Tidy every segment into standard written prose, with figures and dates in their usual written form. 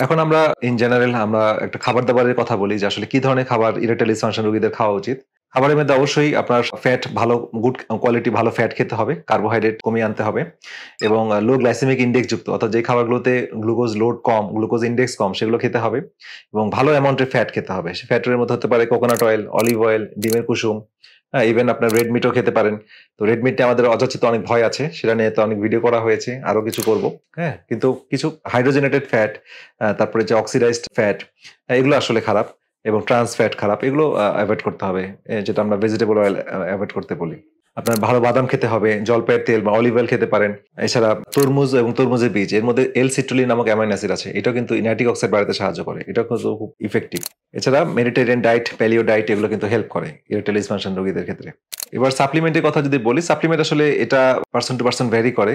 এখন আমরা in general আমরা একটা খাবার-দাবারের কথা বলি যে আসলে কি ধরনের খাবার ইরেকটাইল ডিসফাংশন রোগীদের খাওয়া উচিত। খাবারের মধ্যে অবশ্যই আপনার ফ্যাট ভালো গুড কোয়ালিটি ভালো ফ্যাট খেতে হবে। কার্বোহাইড্রেট কমিয়ে আনতে হবে এবং লো গ্লাইসেমিক ইনডেক্স যুক্ত অর্থাৎ যে খাবারগুলোতে গ্লুকোজ লোড কম, গ্লুকোজ ইনডেক্স কম সেগুলো খেতে হবে এবং ভালো অ্যামাউন্টের ফ্যাট খেতে হবে। সে ফ্যাটের মধ্যে হতে পারে কোকোনাট অয়েল, অলিভ অয়েল, ডিমের কুসুম, ইভেন আপনার রেড মিটও খেতে পারেন। তো রেড মিটে আমাদের অযাচিত অনেক ভয় আছে। সেটা নিয়ে তো অনেক ভিডিও করা হয়েছে। আরো কিছু করব। হ্যাঁ? কিন্তু কিছু হাইড্রোজেনেটেড ফ্যাট, তারপরে যে অক্সিডাইজড ফ্যাট, এগুলো আসলে খারাপ এবং ট্রান্স ফ্যাট খারাপ। এগুলো এভয়েড করতে হবে। যেটা আমরা ভেজিটেবল অয়েল এভয়েড করতে বলি। আপনার ভালো বাদাম খেতে হবে, জলপাইয়ের তেল বা অলিভ অয়েল খেতে পারেন। এছাড়া তরমুজ এবং তরমুজের বীজ এর মধ্যে L-সিট্রুলিন নামক অ্যামাইনো অ্যাসিড আছে। এটাও কিন্তু নাইট্রিক অক্সাইড বাড়াতে সাহায্য করে। এটাও কিন্তু খুব ইফেক্টিভ। এছাড়া মেডিটেরিয়ান ডায়েট, প্যালিও ডায়েট এগুলো কিন্তু হেল্প করে ইরেকটাইল ডিসফাংশন রোগীদের ক্ষেত্রে। এবার সাপ্লিমেন্টের কথা যদি বলি, সাপ্লিমেন্ট আসলে এটা পারসন টু পারসন ভ্যারি করে।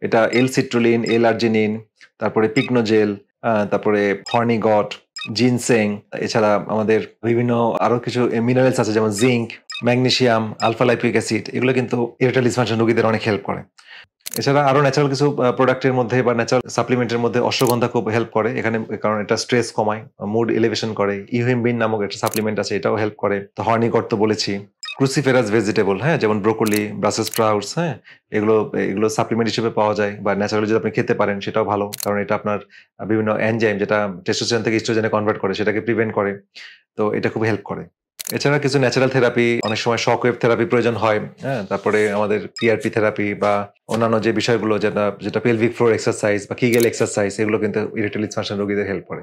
এটা L-সিট্রুলিন, L-আর্জিনিন, তারপরে পিকনোজেল, তারপরে হর্নি গট, জিনসেং, এছাড়া আমাদের বিভিন্ন আরো কিছু মিনারেলস আছে যেমন zinc, magnesium, alpha lipoic acid এগুলো কিন্তু ইরেকটাইল ডিসফাংশন রোগীদের অনেক হেল্প করে। এছাড়া আরো ন্যাচারাল কিছু প্রোডাক্টের মধ্যে বা ন্যাচারাল সাপ্লিমেন্টের মধ্যে অশ্বগন্ধা খুব হেল্প করে এখানে কারণ এটা স্ট্রেস কমায়, মুড এলিভেশন করে। ইউহিমবিন নামক একটা সাপ্লিমেন্ট আছে এটাও হেল্প করে। তো হর্নি গট তো বলেছি। ক্রুসিফেরাস ভেজিটেবল হ্যাঁ যেমন ব্রোকলি, ব্রাসেলস স্প্রাউটস হ্যাঁ এগুলো এগুলো সাপ্লিমেন্ট হিসেবে পাওয়া যায় বা ন্যাচারালি যদি আপনি খেতে পারেন সেটাও ভালো কারণ এটা আপনার বিভিন্ন এনজাইম যেটা টেস্টোস্টেরন থেকে ইস্ট্রোজেনে কনভার্ট করে সেটাকে প্রিভেন্ট করে। তো এটা খুব হেল্প করে। এছাড়া কিছু ন্যাচারাল থেরাপি অনেক সময় শক ওয়েভ থেরাপি প্রয়োজন হয়। হ্যাঁ? তারপরে আমাদের পিআরপি থেরাপি বা অন্যান্য যে বিষয়গুলো যেটা পেলভিক ফ্লোর এক্সারসাইজ বা কিগেল এক্সারসাইজ এগুলো কিন্তু ইরেকটাইল ডিসফাংশন রোগীদের হেল্প করে।